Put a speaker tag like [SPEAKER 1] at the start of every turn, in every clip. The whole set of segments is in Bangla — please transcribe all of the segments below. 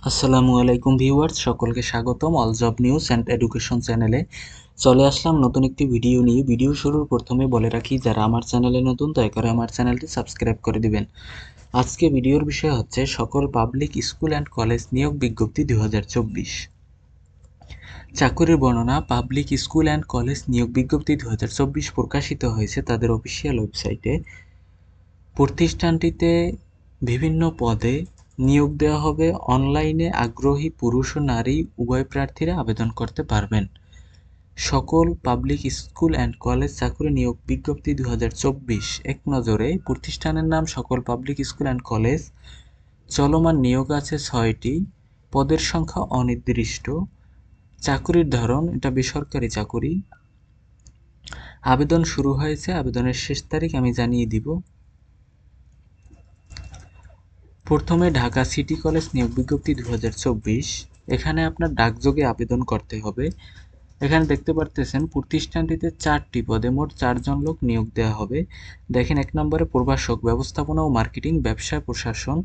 [SPEAKER 1] আসসালামু আলাইকুম ভিউয়ার্স, সকলকে স্বাগতম all job news and education চ্যানেলে। চলে আসলাম নতুন একটি ভিডিও নিয়ে। ভিডিও শুরুর প্রথমে বলে রাখি, যারা আমার চ্যানেলে নতুন দয়া করে আমার চ্যানেলটি সাবস্ক্রাইব করে দিবেন। আজকে ভিডিওর বিষয় হচ্ছে সকল পাবলিক স্কুল অ্যান্ড কলেজ নিয়োগ বিজ্ঞপ্তি 2024। চাকুরির বর্ণনা। পাবলিক স্কুল অ্যান্ড কলেজ নিয়োগ বিজ্ঞপ্তি 2024 প্রকাশিত হয়েছে তাদের অফিসিয়াল ওয়েবসাইটে। প্রতিষ্ঠানটিতে বিভিন্ন পদে নিয়োগ দেওয়া হবে। অনলাইনে আগ্রহী পুরুষ ও নারী উভয় প্রার্থীরা আবেদন করতে পারবেন। সকল পাবলিক স্কুল অ্যান্ড কলেজ চাকুরি নিয়োগ বিজ্ঞপ্তি 2024 এক নজরে। প্রতিষ্ঠানের নাম সকল পাবলিক স্কুল অ্যান্ড কলেজ। চলমান নিয়োগ আছে 6টি। পদের সংখ্যা অনির্দিষ্ট। চাকুরির ধরন, এটা বেসরকারি চাকুরি। আবেদন শুরু হয়েছে, আবেদনের শেষ তারিখ আমি জানিয়ে দিব। প্রথমে ঢাকা সিটি কলেজ নিয়োগ বিজ্ঞপ্তি 2024। এখানে আপনার ডাকযোগে আবেদন করতে হবে। এখানে দেখতে পারতেছেন প্রতিষ্ঠানটিতে 4টি পদে মোট 4 জন লোক নিয়োগ দেওয়া হবে। দেখেন, 1 নম্বরে প্রভাষক ব্যবস্থাপনা ও মার্কেটিং, ব্যবসায় প্রশাসন,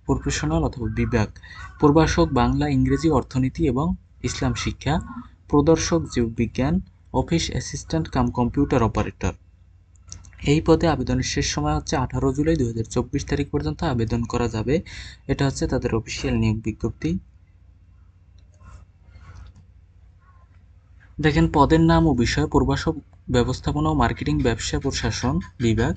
[SPEAKER 1] প্রফেশনাল অথবা বিভাগ। প্রভাষক বাংলা, ইংরেজি, অর্থনীতি এবং ইসলাম শিক্ষা। প্রদর্শক জীববিজ্ঞান। Office assistant cum computer operator. এই পদে আবেদনের শেষ সময় হচ্ছে 18 জুলাই 2024 তারিখ পর্যন্ত আবেদন করা যাবে। এটা হচ্ছে তাদের অফিসিয়াল নিয়োগ বিজ্ঞপ্তি। দেখেন, পদের নাম ও বিষয়: প্রভাষক ব্যবস্থাপনা ও মার্কেটিং, ব্যবসা প্রশাসন বিভাগ।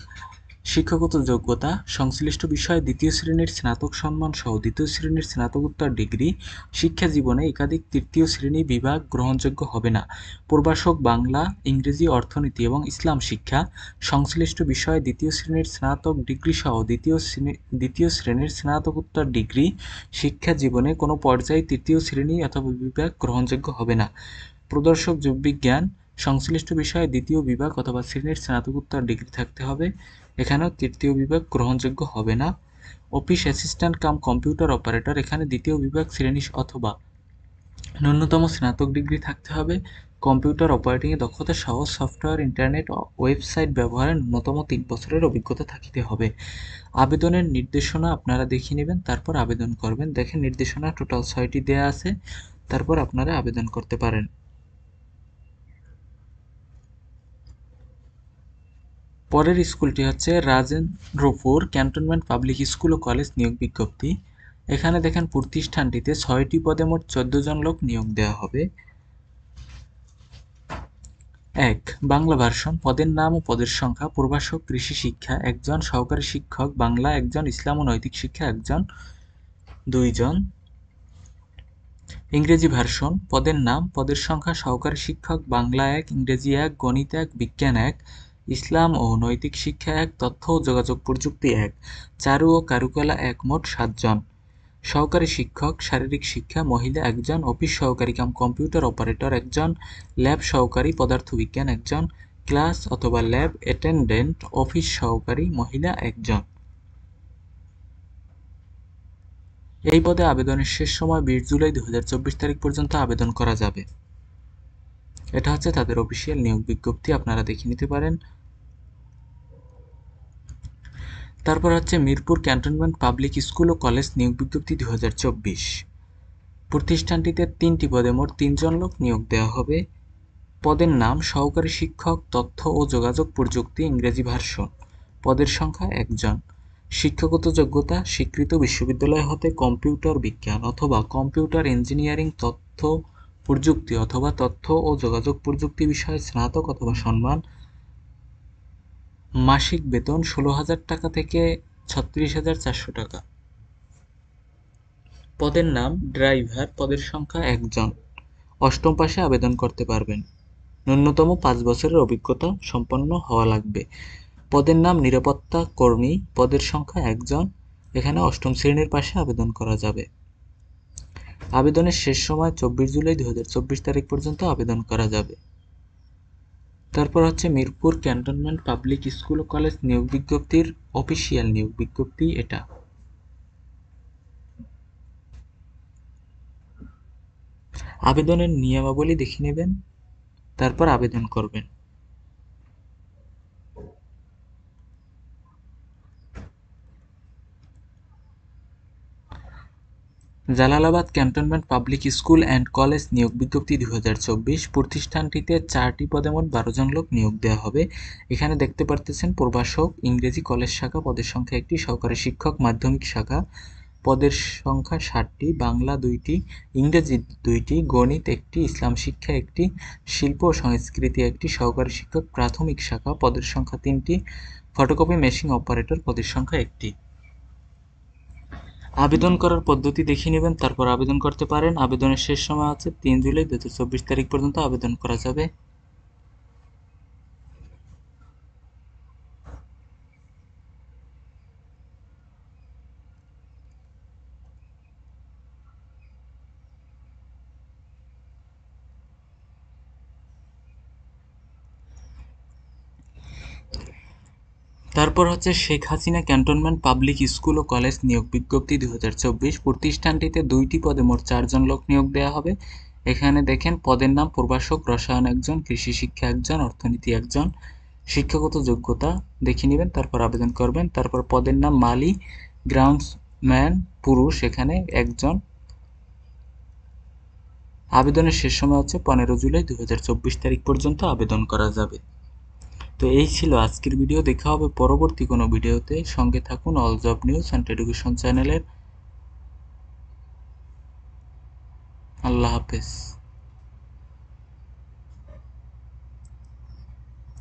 [SPEAKER 1] শিক্ষাগত যোগ্যতা: সংশ্লিষ্ট বিষয়ে 2য় শ্রেণীর স্নাতক সম্মান সহ 2য় শ্রেণীর স্নাতকোত্তর ডিগ্রি। শিক্ষা জীবনে একাধিক 3য় শ্রেণী বিভাগ গ্রহণযোগ্য হবে না। প্রভাষক বাংলা, ইংরেজি, অর্থনীতি এবং ইসলাম শিক্ষা। সংশ্লিষ্ট বিষয়ে 2য় শ্রেণীর স্নাতক ডিগ্রি সহ 2য় শ্রেণীর স্নাতকোত্তর ডিগ্রি। শিক্ষা জীবনে কোনো পর্যায়ে 3য় শ্রেণী অথবা বিভাগ গ্রহণযোগ্য হবে না। প্রদর্শক জীববিজ্ঞান: সংশ্লিষ্ট বিষয়ে 2য় বিভাগ অথবা শ্রেণীর স্নাতকোত্তর ডিগ্রি থাকতে হবে। এখানেও 3য় বিভাগ গ্রহণযোগ্য হবে না। Office assistant cum computer operator: এখানে 2য় বিভাগ শ্রেণী অথবা ন্যূনতম স্নাতক ডিগ্রি থাকতে হবে। কম্পিউটার অপারেটিংয়ে দক্ষতা সহ সফটওয়্যার, ইন্টারনেট ও ওয়েবসাইট ব্যবহারে ন্যূনতম 3 বছরের অভিজ্ঞতা থাকিতে হবে। আবেদনের নির্দেশনা আপনারা দেখে নেবেন, তারপর আবেদন করবেন। দেখেন, নির্দেশনা টোটাল 6টি দেয়া আছে, তারপর আপনারা আবেদন করতে পারেন। পরের স্কুলটি হচ্ছে রাজেন্দ্রপুর ক্যান্টনমেন্ট পাবলিক স্কুল ও কলেজ নিয়োগ বিজ্ঞপ্তি। এখানে দেখেন, প্রতিষ্ঠানটিতে 6টি পদে মোট 14 জন লোক নিয়োগ দেওয়া হবে। 1 বাংলা ভার্সন। পদের নাম ও পদের সংখ্যা: প্রভাষক কৃষি শিক্ষা 1 জন, সহকারী শিক্ষক বাংলা 1 জন, ইসলাম ও নৈতিক শিক্ষা 1 জন, 2 জন। ইংরেজি ভার্সন। পদের নাম, পদের সংখ্যা: সহকারী শিক্ষক বাংলা 1, ইংরেজি 1, গণিত 1, বিজ্ঞান 1, ইসলাম ও নৈতিক শিক্ষা 1, তথ্য ও যোগাযোগ প্রযুক্তি 1, চারু ও কারুকলা 1, মোট 7 জন। সহকারী শিক্ষক শারীরিক শিক্ষা মহিলা 1 জন, অফিস সহকারী কাম কম্পিউটার অপারেটর 1 জন, ল্যাব সহকারী পদার্থবিজ্ঞান 1 জন, ক্লাস অথবা ল্যাব অ্যাটেন্ডেন্ট অফিস সহকারী মহিলা 1 জন। এই পদে আবেদনের শেষ সময় 20 জুলাই 2024 তারিখ পর্যন্ত আবেদন করা যাবে। এটা হচ্ছে তাদের অফিসিয়াল নিয়োগ বিজ্ঞপ্তি, আপনারা দেখে নিতে পারেন। তারপর হচ্ছে মিরপুর ক্যান্টনমেন্ট পাবলিক স্কুল ও কলেজ নিয়োগ বিজ্ঞপ্তি 2024। প্রতিষ্ঠানটিতে 3টি পদে মোট 3 জন লোক নিয়োগ দেওয়া হবে। পদের নাম: সহকারী শিক্ষক তথ্য ও যোগাযোগ প্রযুক্তি, ইংরেজি ভার্সন। পদের সংখ্যা 1 জন। শিক্ষাগত যোগ্যতা: স্বীকৃত বিশ্ববিদ্যালয় হতে কম্পিউটার বিজ্ঞান অথবা কম্পিউটার ইঞ্জিনিয়ারিং, তথ্য প্রযুক্তি অথবা তথ্য ও যোগাযোগ প্রযুক্তি বিষয়ে স্নাতক অথবা সম্মান। মাসিক বেতন 16,000 টাকা থেকে 36,400 টাকা। পদের নাম: ড্রাইভার। পদের সংখ্যা 1 জন। 8ম পাশে আবেদন করতে পারবেন। ন্যূনতম 5 বছরের অভিজ্ঞতা সম্পন্ন হওয়া লাগবে। পদের নাম: নিরাপত্তা কর্মী। পদের সংখ্যা 1 জন। এখানে 8ম শ্রেণীর পাশে আবেদন করা যাবে। আবেদনের শেষ সময় 24 জুলাই 2024 তারিখ পর্যন্ত আবেদন করা যাবে। তারপর হচ্ছে মিরপুর ক্যান্টনমেন্ট পাবলিক স্কুল ও কলেজ নিয়োগ বিজ্ঞপ্তির অফিসিয়াল নিয়োগ বিজ্ঞপ্তি এটা। আবেদনের নিয়মাবলী দেখে নেবেন, তারপর আবেদন করবেন। Jalalabad cantonment public school and college নিয়োগ বিজ্ঞপ্তি 2024। প্রতিষ্ঠানটিতে 4টি পদে মোট 12 জন লোক নিয়োগ দেওয়া হবে। এখানে দেখতে পারতেছেন প্রভাষক, ইংরেজি কলেজ শাখা, পদের সংখ্যা 1টি, সহকারী শিক্ষক মাধ্যমিক শাখা, পদের সংখ্যা 60টি, বাংলা 2টি, ইংরেজি 2টি, গণিত 1টি, ইসলাম শিক্ষা 1টি, শিল্প ও সংস্কৃতি 1টি, সহকারী শিক্ষক প্রাথমিক শাখা, পদের সংখ্যা 3টি, ফটোকপি মেশিন অপারেটর, পদের সংখ্যা 1টি। আবেদন করার পদ্ধতি দেখে নেবেন, তারপর আবেদন করতে পারেন। আবেদনের শেষ সময় আছে 3 জুলাই 2024 তারিখ পর্যন্ত আবেদন করা যাবে। তারপর হচ্ছে Sheikh Hasina cantonment public school ও কলেজ নিয়োগ বিজ্ঞপ্তি 2024। প্রতিষ্ঠানটিতে 2টি পদে মোট 4 জন লোক নিয়োগ দেওয়া হবে। এখানে দেখেন পদের নাম প্রভাষক, রসায়ন 1 জন, কৃষি শিক্ষা 1 জন, অর্থনীতি 1 জন। শিক্ষাগত যোগ্যতা দেখে নেবেন, তারপর আবেদন করবেন। তারপর পদের নাম মালি, গ্রাউন্ডসম্যান পুরুষ, এখানে 1 জন। আবেদনের শেষ সময় হচ্ছে 15 জুলাই 2024 তারিখ পর্যন্ত আবেদন করা যাবে। তো এই ছিল আজকের ভিডিও। দেখা হবে পরবর্তী কোনো ভিডিওতে। সঙ্গে থাকুন all job news and education চ্যানেলের। আল্লাহ হাফেজ।